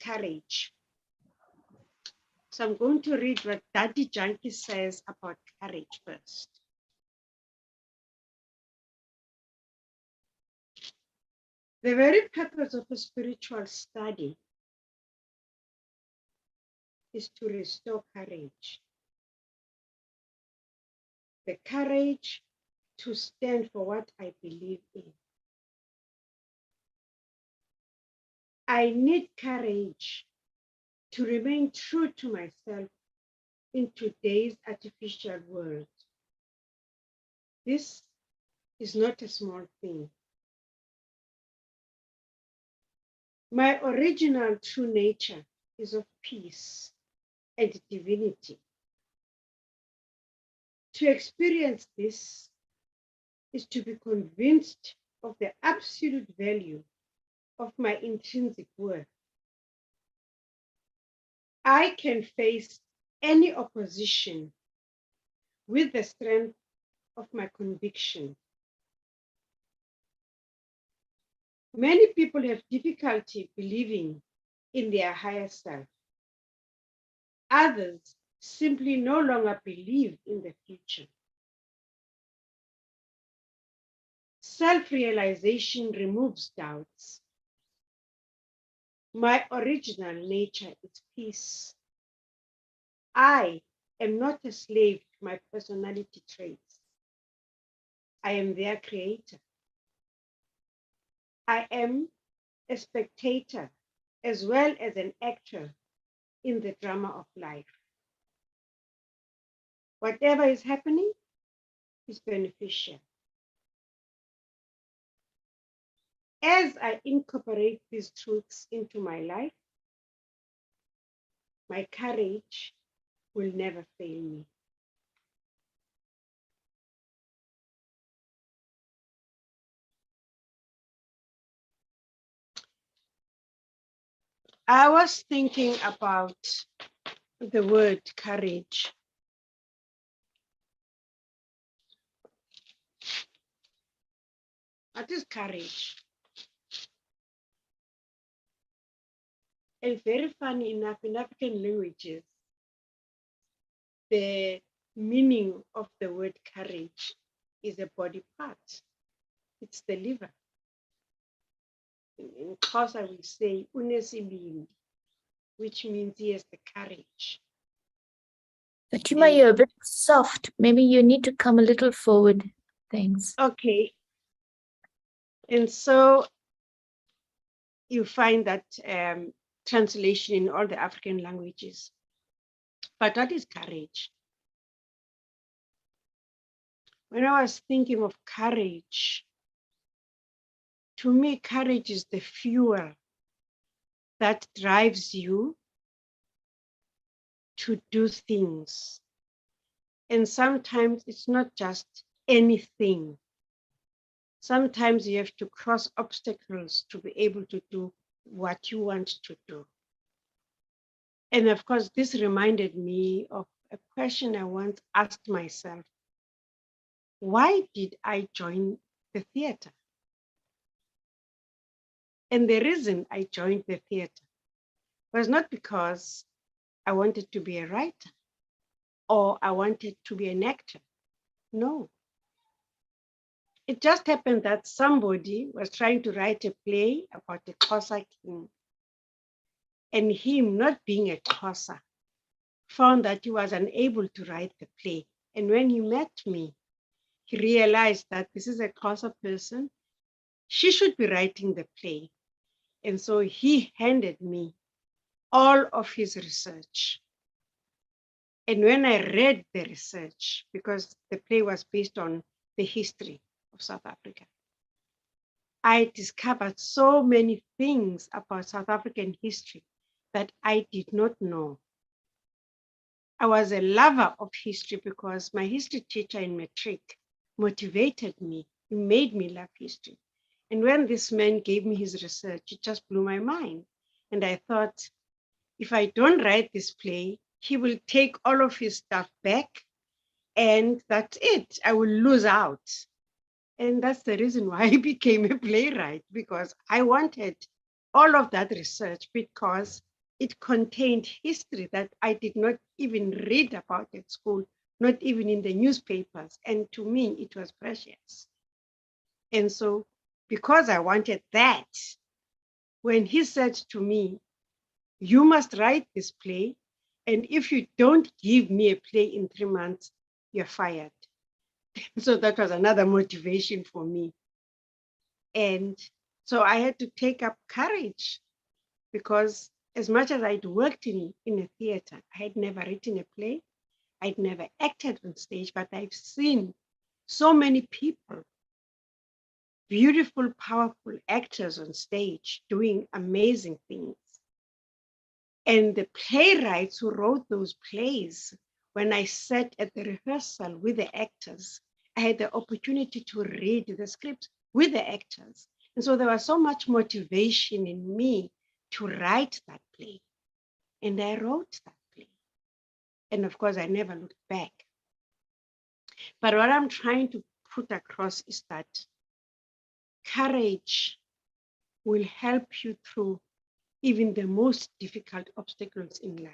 courage. So I'm going to read what Daddy Junkie says about courage first. The very purpose of a spiritual study is to restore courage. The courage to stand for what I believe in. I need courage to remain true to myself in today's artificial world. This is not a small thing. My original true nature is of peace and divinity. To experience this is to be convinced of the absolute value of my intrinsic worth. I can face any opposition with the strength of my conviction. Many people have difficulty believing in their higher self. Others simply no longer believe in the future. Self-realization removes doubts. My original nature is peace. I am not a slave to my personality traits. I am their creator. I am a spectator as well as an actor in the drama of life. Whatever is happening is beneficial. As I incorporate these truths into my life, my courage will never fail me. I was thinking about the word courage. What is courage? And very funny enough, in African languages, the meaning of the word courage is a body part. It's the liver. In Xhosa we say unesibindi, which means he has the courage. Fatima, you're a bit soft. Maybe you need to come a little forward. Thanks. Okay. And so you find that translation in all the African languages. But what is courage? When I was thinking of courage, to me, courage is the fuel that drives you to do things. And sometimes it's not just anything. Sometimes you have to cross obstacles to be able to do what you want to do. And of course, this reminded me of a question I once asked myself. Why did I join the theater? And the reason I joined the theater was not because I wanted to be a writer or I wanted to be an actor. No. It just happened that somebody was trying to write a play about a Xhosa king. And him, not being a Xhosa, found that he was unable to write the play. And when he met me, he realized that this is a Xhosa person. She should be writing the play. And so he handed me all of his research. And when I read the research, because the play was based on the history of South Africa, I discovered so many things about South African history that I did not know. I was a lover of history because my history teacher in matric motivated me. He made me love history. And when this man gave me his research, it just blew my mind. And I thought, if I don't write this play, he will take all of his stuff back and that's it. I will lose out. And that's the reason why I became a playwright, because I wanted all of that research, because it contained history that I did not even read about at school, not even in the newspapers. And to me, it was precious. And so, because I wanted that, when he said to me, you must write this play, and if you don't give me a play in 3 months, you're fired. So that was another motivation for me. And so I had to take up courage, because as much as I'd worked in a theater, I had never written a play, I'd never acted on stage, but I've seen so many people, beautiful, powerful actors on stage doing amazing things. And the playwrights who wrote those plays, when I sat at the rehearsal with the actors, I had the opportunity to read the scripts with the actors. And so there was so much motivation in me to write that play. And I wrote that play. And of course, I never looked back. But what I'm trying to put across is that courage will help you through even the most difficult obstacles in life.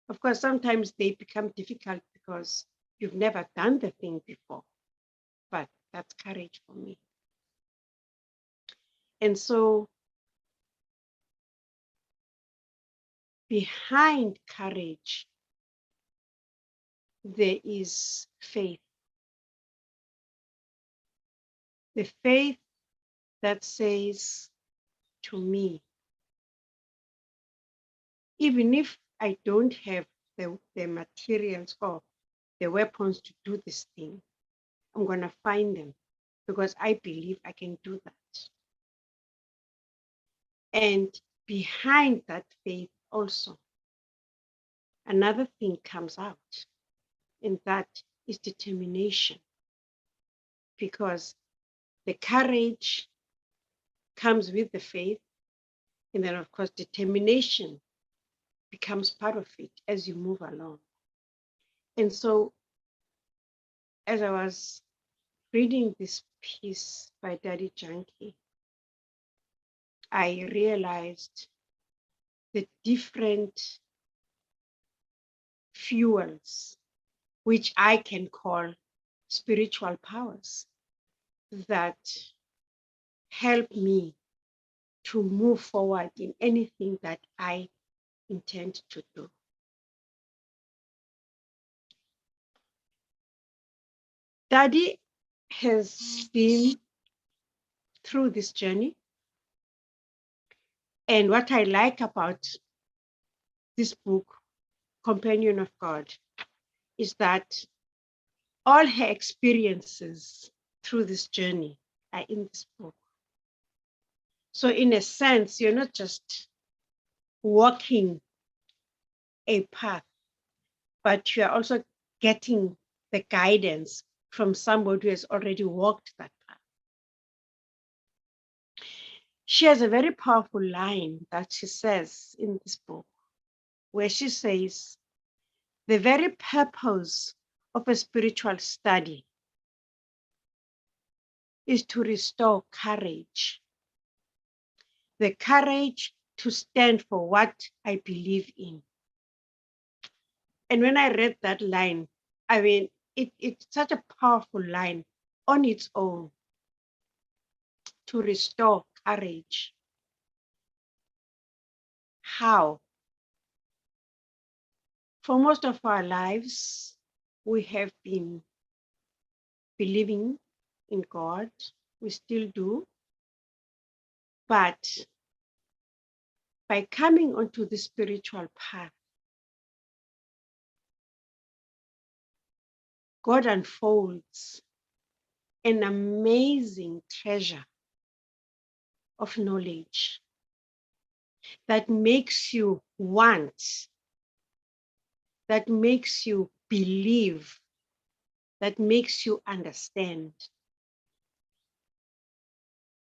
Of course, sometimes they become difficult because you've never done the thing before, but that's courage for me. And so behind courage, there is faith. The faith that says to me, even if I don't have the materials or the weapons to do this thing, I'm going to find them because I believe I can do that. And behind that faith also, another thing comes out, and that is determination. Because the courage comes with the faith, and then, of course, determination becomes part of it as you move along. And so, as I was reading this piece by Daddy Junkie, I realized the different fuels, which I can call spiritual powers, that help me to move forward in anything that I intend to do. Daddy has been through this journey. And what I like about this book, Companion of God, is that all her experiences through this journey are in this book. So in a sense, you're not just walking a path, but you're also getting the guidance from somebody who has already walked that path. She has a very powerful line that she says in this book, where she says, the very purpose of a spiritual study is to restore courage. The courage to stand for what I believe in. And when I read that line, I mean, it's such a powerful line on its own, to restore courage. How? For most of our lives, we have been believing in God. We still do. But by coming onto the spiritual path, God unfolds an amazing treasure of knowledge that makes you want, that makes you believe, that makes you understand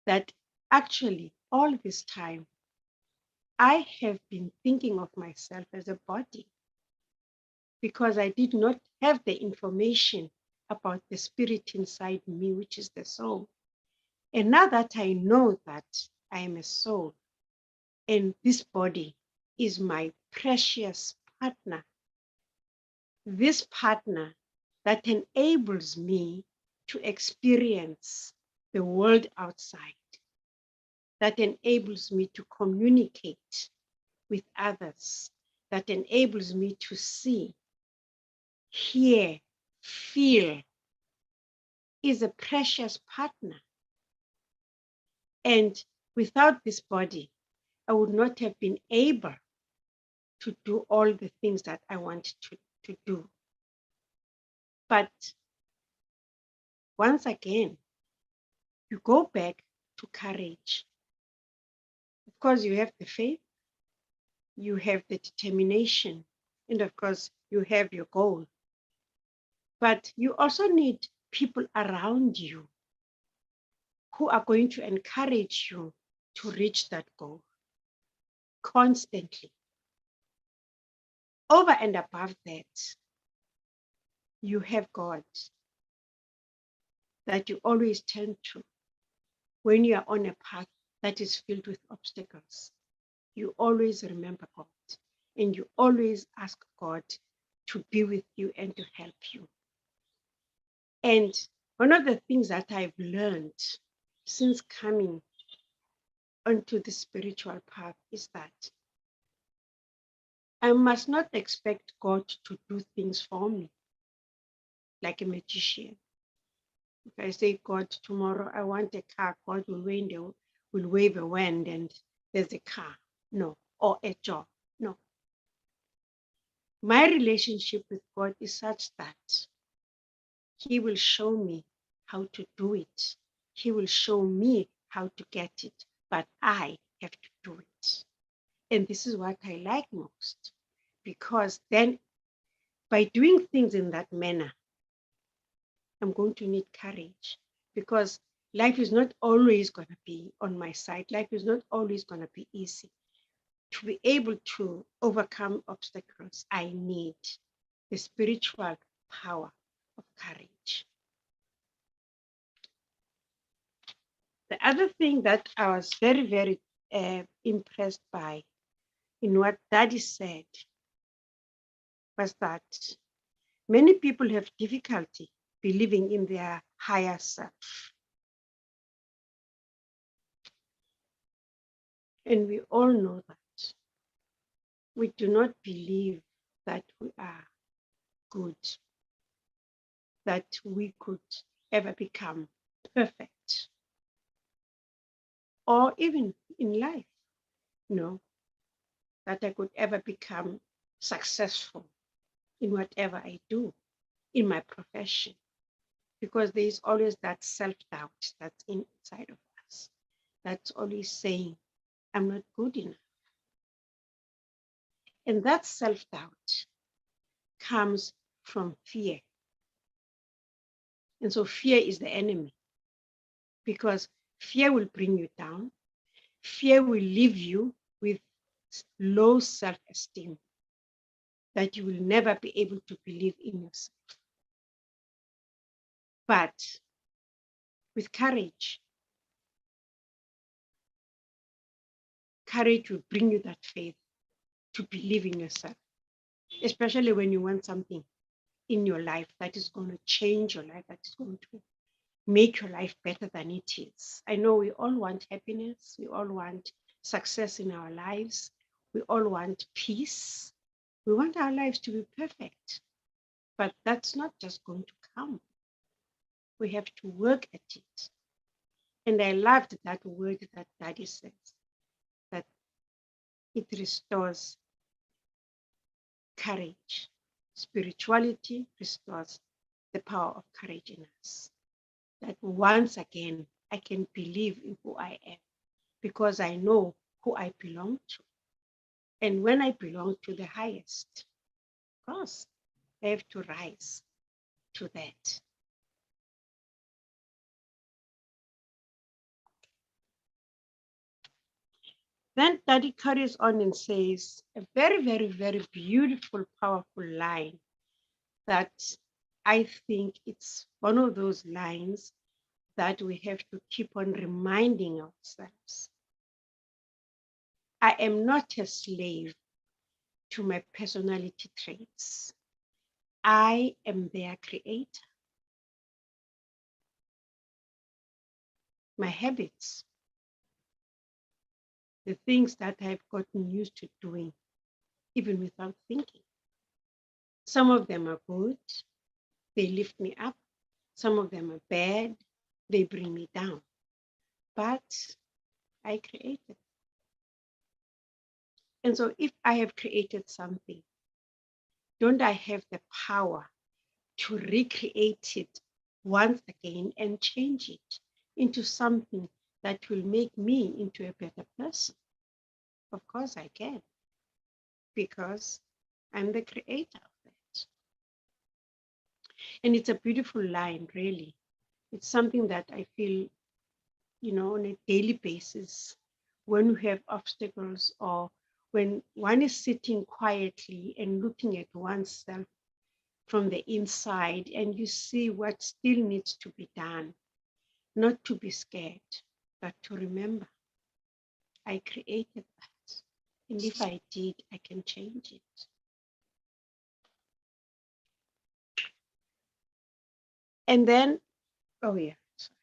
that actually all this time I have been thinking of myself as a body because I did not have the information about the spirit inside me, which is the soul. And now that I know that I am a soul and this body is my precious partner. This partner that enables me to experience the world outside, that enables me to communicate with others, that enables me to see, hear, feel, is a precious partner. And without this body, I would not have been able to do all the things that I want to do. But once again, you go back to courage. Of course, you have the faith, you have the determination, and of course, you have your goal. But you also need people around you who are going to encourage you to reach that goal constantly. Over and above that, you have God that you always turn to when you are on a path that is filled with obstacles. You always remember God and you always ask God to be with you and to help you. And one of the things that I've learned since coming onto the spiritual path is that I must not expect God to do things for me like a magician. If I say, God, tomorrow I want a car, God will wave a wand and there's a car. No. Or a job. No. My relationship with God is such that He will show me how to do it. He will show me how to get it, but I have to do it. And this is what I like most, because then by doing things in that manner, I'm going to need courage, because life is not always going to be on my side. Life is not always going to be easy. To be able to overcome obstacles, I need the spiritual power of courage. The other thing that I was very, very impressed by in what Daddy said was that many people have difficulty believing in their higher self. And we all know that. We do not believe that we are good, that we could ever become perfect, or even in life, that I could ever become successful in whatever I do, in my profession, because there is always that self-doubt that's inside of us, that's always saying, I'm not good enough. And that self-doubt comes from fear. And so fear is the enemy, because fear will bring you down. Fear will leave you with low self-esteem, that you will never be able to believe in yourself. But with courage will bring you that faith to believe in yourself, especially when you want something in your life that is going to change your life, that is going to make your life better than it is. I know we all want happiness. We all want success in our lives. We all want peace. We want our lives to be perfect, but that's not just going to come. We have to work at it. And I loved that word that Daddy says, that it restores courage. Spirituality restores the power of courage in us. That once again, I can believe in who I am, because I know who I belong to. And when I belong to the highest, of course, I have to rise to that. Then Daddy carries on and says a very, very, very beautiful, powerful line that I think it's one of those lines that we have to keep on reminding ourselves. I am not a slave to my personality traits. I am their creator. My habits, the things that I've gotten used to doing, even without thinking. Some of them are good, they lift me up. Some of them are bad, they bring me down. But I created. And so if I have created something, don't I have the power to recreate it once again and change it into something that will make me into a better person? Of course I can, because I'm the creator of that. And it's a beautiful line, really. It's something that I feel, on a daily basis when we have obstacles, or when one is sitting quietly and looking at oneself from the inside, and you see what still needs to be done, not to be scared, but to remember, I created that. And if I did, I can change it. And then, oh yeah, sorry.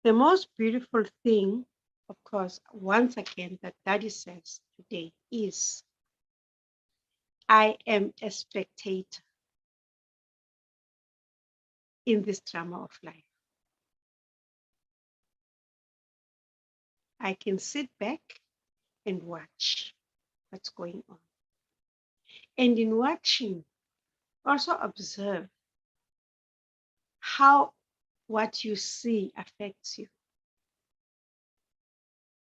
The most beautiful thing, of course, once again, that Daddy says today is, I am a spectator in this drama of life. I can sit back and watch what's going on. And in watching, also observe how what you see affects you.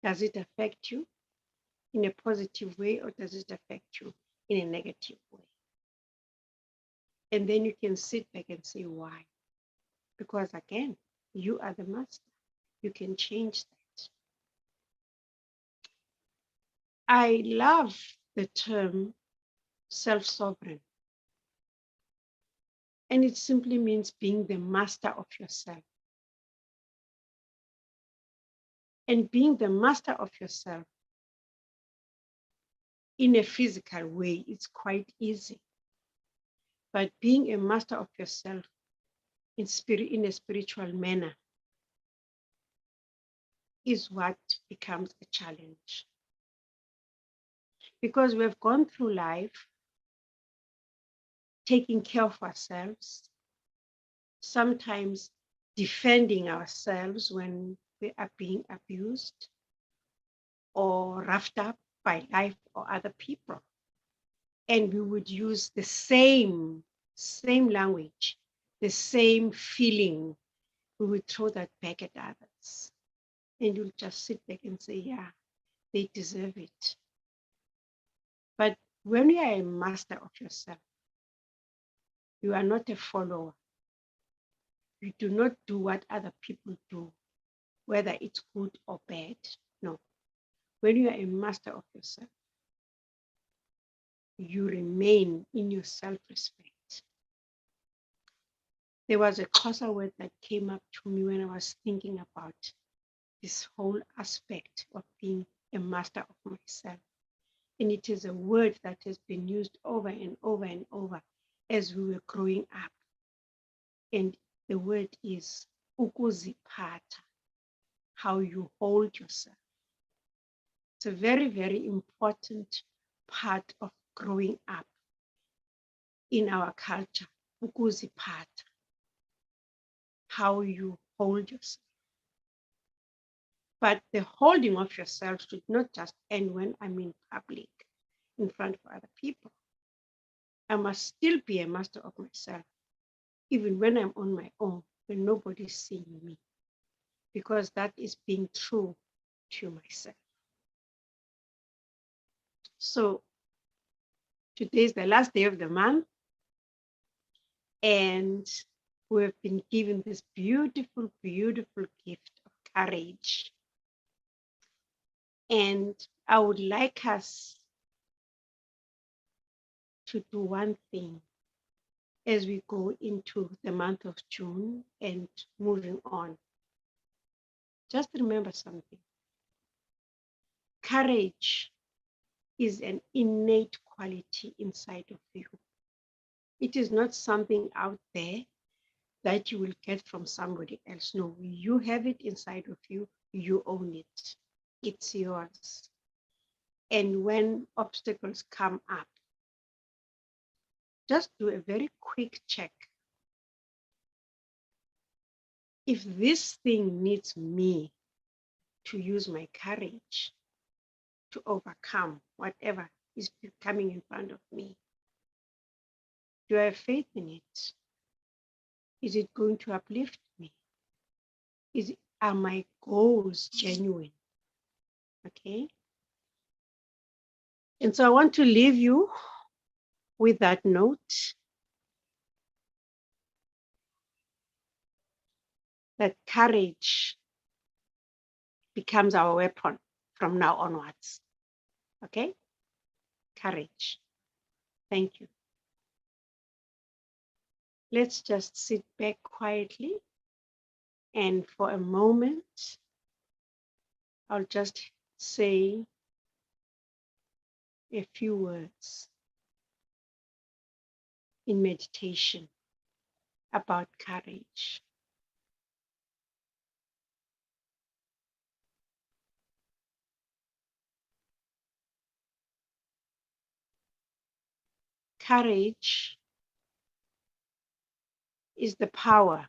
Does it affect you in a positive way, or does it affect you in a negative way? And then you can sit back and say, why? Because again, you are the master. You can change that. I love the term self-sovereign. And it simply means being the master of yourself. And being the master of yourself in a physical way, it's quite easy. But being a master of yourself in a spiritual manner is what becomes a challenge. Because we have gone through life taking care of ourselves, sometimes defending ourselves when we are being abused or roughed up by life or other people. And we would use the same language, the same feeling. We would throw that back at others. And you'll just sit back and say, yeah, they deserve it. But when you are a master of yourself, you are not a follower. You do not do what other people do, whether it's good or bad. No. When you are a master of yourself, you remain in your self-respect. There was a Xhosa word that came up to me when I was thinking about this whole aspect of being a master of myself. And it is a word that has been used over and over and over as we were growing up. And the word is ukuziphatha, how you hold yourself. It's a very, very important part of growing up in our culture, ukuziphatha, how you hold yourself. But the holding of yourself should not just end when I'm in public, in front of other people. I must still be a master of myself, even when I'm on my own, when nobody's seeing me, because that is being true to myself. So today is the last day of the month, and we have been given this beautiful, beautiful gift of courage. And I would like us to do one thing as we go into the month of June and moving on. Just remember something. Courage is an innate quality inside of you. It is not something out there that you will get from somebody else. No, you have it inside of you. You own it. It's yours. And when obstacles come up, just do a very quick check. If this thing needs me to use my courage to overcome whatever is coming in front of me, do I have faith in it? Is it going to uplift me? Are my goals genuine? Okay. And so I want to leave you with that note that courage becomes our weapon from now onwards. Okay? Courage. Thank you. Let's just sit back quietly. And for a moment, I'll just say a few words in meditation about courage. Courage is the power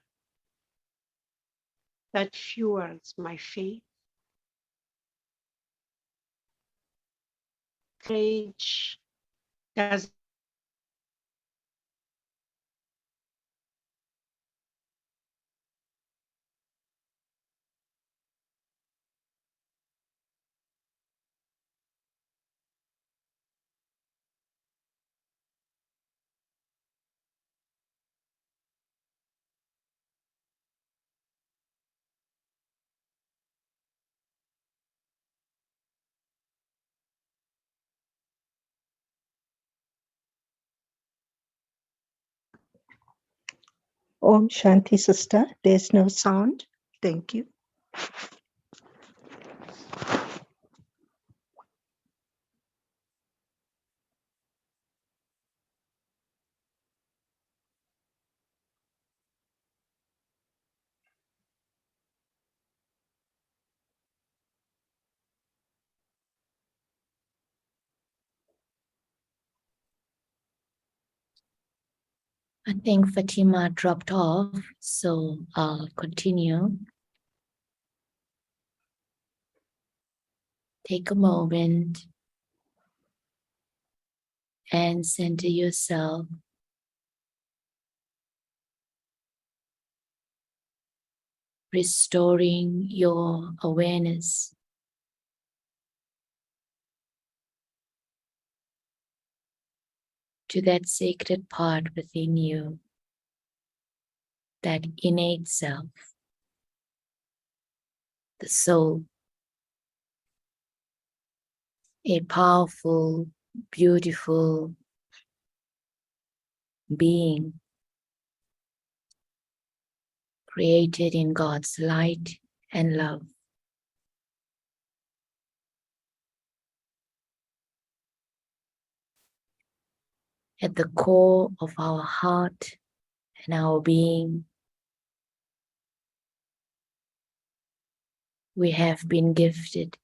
that fuels my faith. Courage does Om Shanti, sister. There's no sound. Thank you. I think Fatima dropped off, so I'll continue. Take a moment and center yourself. Restoring your awareness to that sacred part within you, that innate self, the soul, a powerful, beautiful being created in God's light and love. At the core of our heart and our being, we have been gifted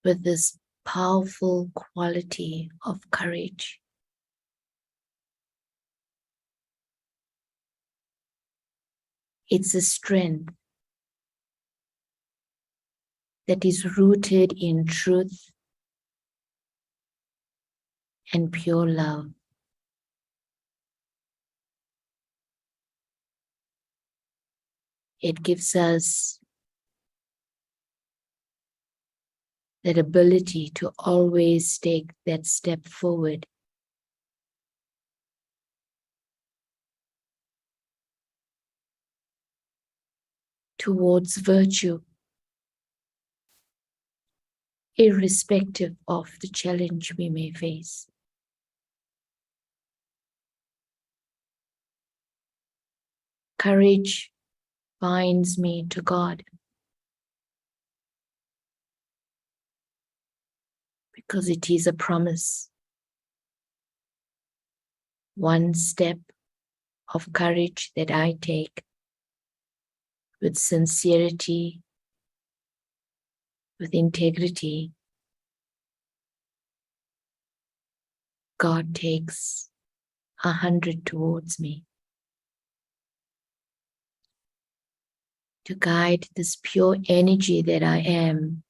with this powerful quality of courage. It's a strength that is rooted in truth and pure love. It gives us that ability to always take that step forward towards virtue, irrespective of the challenge we may face. Courage binds me to God. because it is a promise. One step of courage that I take with sincerity, with integrity, God takes 100 towards me to guide this pure energy that I am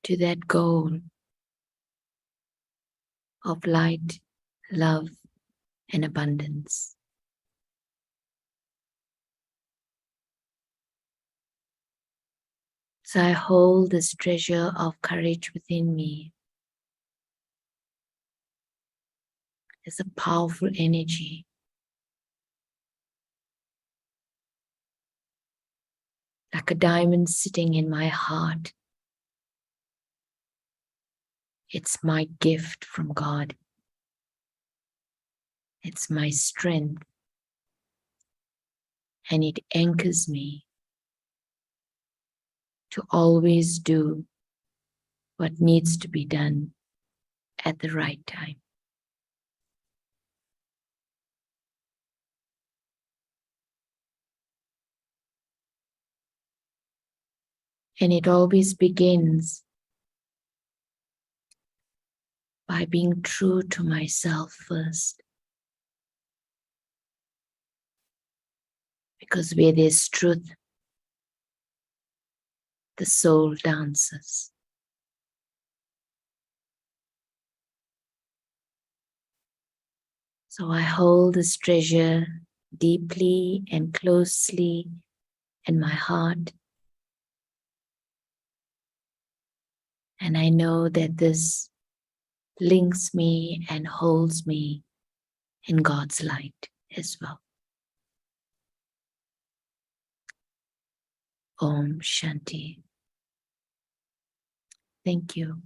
to that goal of light, love, and abundance. So I hold this treasure of courage within me. It's a powerful energy. Like a diamond sitting in my heart. It's my gift from God. It's my strength. And it anchors me to always do what needs to be done at the right time. And it always begins by being true to myself first. Because where there's truth, the soul dances. So I hold this treasure deeply and closely in my heart. And I know that this links me and holds me in God's light as well. Om Shanti. Thank you.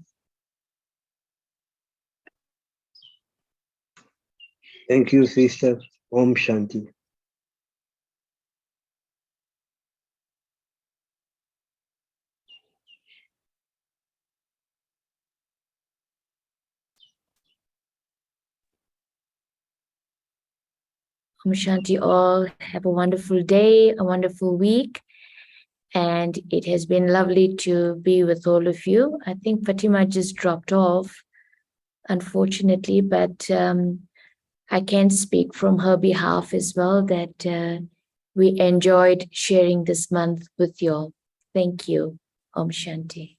Thank you, sister. Om Shanti. Om Shanti all. Have a wonderful day, a wonderful week. And it has been lovely to be with all of you. I think Fatima just dropped off, unfortunately, but I can speak from her behalf as well that we enjoyed sharing this month with you all. Thank you. Om Shanti.